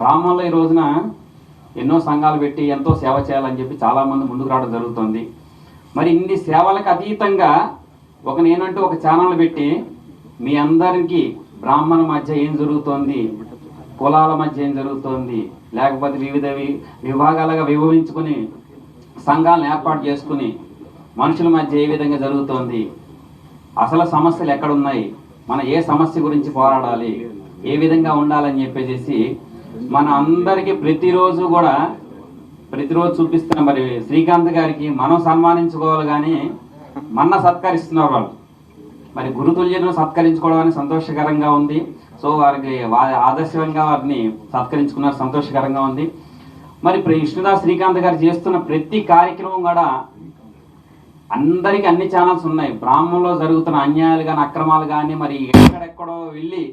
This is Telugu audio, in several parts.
బ్రాహ్మణులు ఈ రోజున ఎన్నో సంఘాలు పెట్టి ఎంతో సేవ చేయాలని చెప్పి చాలామంది ముందుకు రావడం జరుగుతుంది. మరి ఇన్ని సేవలకు అతీతంగా నేనంటూ ఒక ఛానల్ పెట్టి మీ అందరికీ బ్రాహ్మణ మధ్య ఏం జరుగుతోంది, కులాల మధ్య ఏం జరుగుతోంది, లేకపోతే వివిధ విభాగాలుగా విభజించుకుని సంఘాలను ఏర్పాటు చేసుకుని మనుషుల మధ్య ఏ విధంగా జరుగుతోంది, అసలు సమస్యలు ఎక్కడున్నాయి, మన ఏ సమస్య గురించి పోరాడాలి, ఏ విధంగా ఉండాలని చెప్పేసి మన అందరికీ ప్రతిరోజు చూపిస్తున్న మరి శ్రీకాంత్ గారికి మనం సన్మానించుకోవాలి, కానీ సత్కరిస్తున్నారు వాళ్ళు. మరి గురుతుల్యను సత్కరించుకోవడం అనేది సంతోషకరంగా ఉంది. సో వారికి ఆదర్శంగా వారిని సత్కరించుకున్నారు, సంతోషకరంగా ఉంది. మరి విష్ణుదాస్ శ్రీకాంత్ గారు చేస్తున్న ప్రతి కార్యక్రమం కూడా అందరికీ అన్ని ఛానల్స్ ఉన్నాయి. బ్రాహ్మణంలో జరుగుతున్న అన్యాయాలు కానీ అక్రమాలు కానీ మరి ఎక్కడెక్కడో వెళ్ళి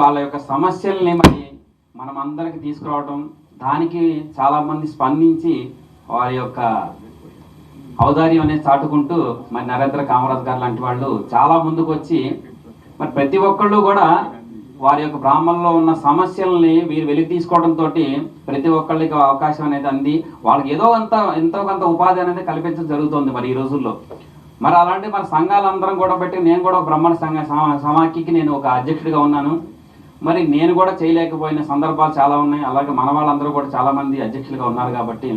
వాళ్ళ యొక్క సమస్యల్ని మరి మనం అందరికి తీసుకురావడం, దానికి చాలామంది స్పందించి వారి యొక్క ఔదార్యం అనేది చాటుకుంటూ మరి నరేంద్ర కామరాజ్ గారు లాంటి వాళ్ళు చాలా ముందుకు వచ్చి మరి ప్రతి ఒక్కళ్ళు కూడా వారి యొక్క బ్రాహ్మణంలో ఉన్న సమస్యల్ని వీరు వెలికి తీసుకోవడంతో ప్రతి ఒక్కళ్ళకి అవకాశం అనేది అంది వాళ్ళకి ఎంతో కొంత ఉపాధి అనేది కల్పించడం జరుగుతుంది మరి ఈ రోజుల్లో. మరి అలాంటి మన సంఘాలందరం కూడా పెట్టి నేను కూడా బ్రాహ్మణ సమాఖ్యకి నేను ఒక అధ్యక్షుడిగా ఉన్నాను. మరి నేను కూడా చేయలేకపోయిన సందర్భాలు చాలా ఉన్నాయి. అలాగే మన వాళ్ళందరూ కూడా చాలా మంది అధ్యక్షులుగా ఉన్నారు. కాబట్టి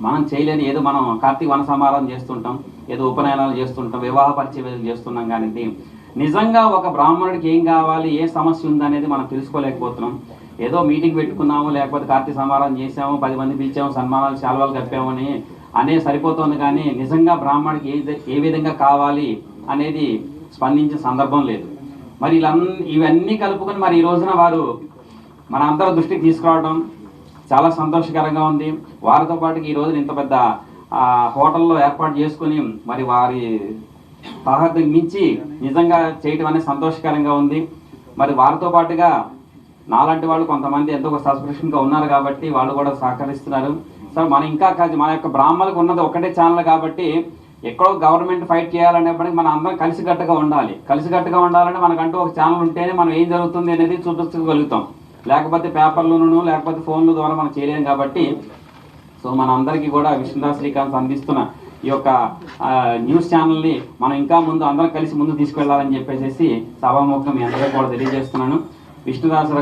మనం చేయలేని ఏదో మనం కార్తీక వన సమారాధన చేస్తుంటాం, ఏదో ఉపనయనాలు చేస్తుంటాం, వివాహ పరిచయాలు చేస్తున్నాం. కానీ నిజంగా ఒక బ్రాహ్మణుడికి ఏం కావాలి, ఏ సమస్య ఉందనేది మనం తెలుసుకోలేకపోతున్నాం. ఏదో మీటింగ్ పెట్టుకున్నాము, లేకపోతే కార్తీక సమారాధన చేసాము, 10 మంది పిలిచాము, సన్మానాలు శాలువాలు కప్పామని అనేది సరిపోతుంది. కానీ నిజంగా బ్రాహ్మణుడికి ఏ విధంగా కావాలి అనేది స్పందించిన సందర్భం లేదు. మరి ఇవన్నీ కలుపుకొని మరి ఈ రోజున వారు మన అందరి దృష్టికి తీసుకురావడం చాలా సంతోషకరంగా ఉంది. వారితో పాటుకి ఈ రోజున ఇంత పెద్ద హోటల్లో ఏర్పాటు చేసుకుని మరి వారి తాహతకు మించి నిజంగా చేయటం అనేది సంతోషకరంగా ఉంది. మరి వారితో పాటుగా నాలాంటి వాళ్ళు కొంతమంది ఎంతో సస్పెషన్గా ఉన్నారు కాబట్టి వాళ్ళు కూడా సహకరిస్తున్నారు. సార్ మన యొక్క బ్రాహ్మణులకు ఉన్నది ఒకటే ఛానల్ కాబట్టి ఎక్కడో గవర్నమెంట్ ఫైట్ చేయాలనేప్పటికీ మనం అందరం కలిసికట్టుగా ఉండాలంటే మనకంటూ ఒక ఛానల్ ఉంటేనే మనం ఏం జరుగుతుంది అనేది చూపించగలుగుతాం. లేకపోతే పేపర్లోనూ లేకపోతే ఫోన్ల ద్వారా మనం చేయలేం. కాబట్టి సో మన అందరికీ కూడా విష్ణుదాస్ శ్రీకాంత్ అందిస్తున్న ఈ యొక్క న్యూస్ ఛానల్ని మనం ఇంకా అందరం కలిసి ముందు తీసుకెళ్లాలని చెప్పేసి సభాముఖంగా మీ అందరికీ కూడా తెలియజేస్తున్నాను. విష్ణుదాస్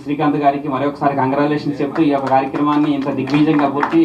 శ్రీకాంత్ గారికి మరొకసారి కంగ్రాచులేషన్స్ చెప్తూ ఈ యొక్క కార్యక్రమాన్ని ఇంత దిగ్విజయంగా పూర్తి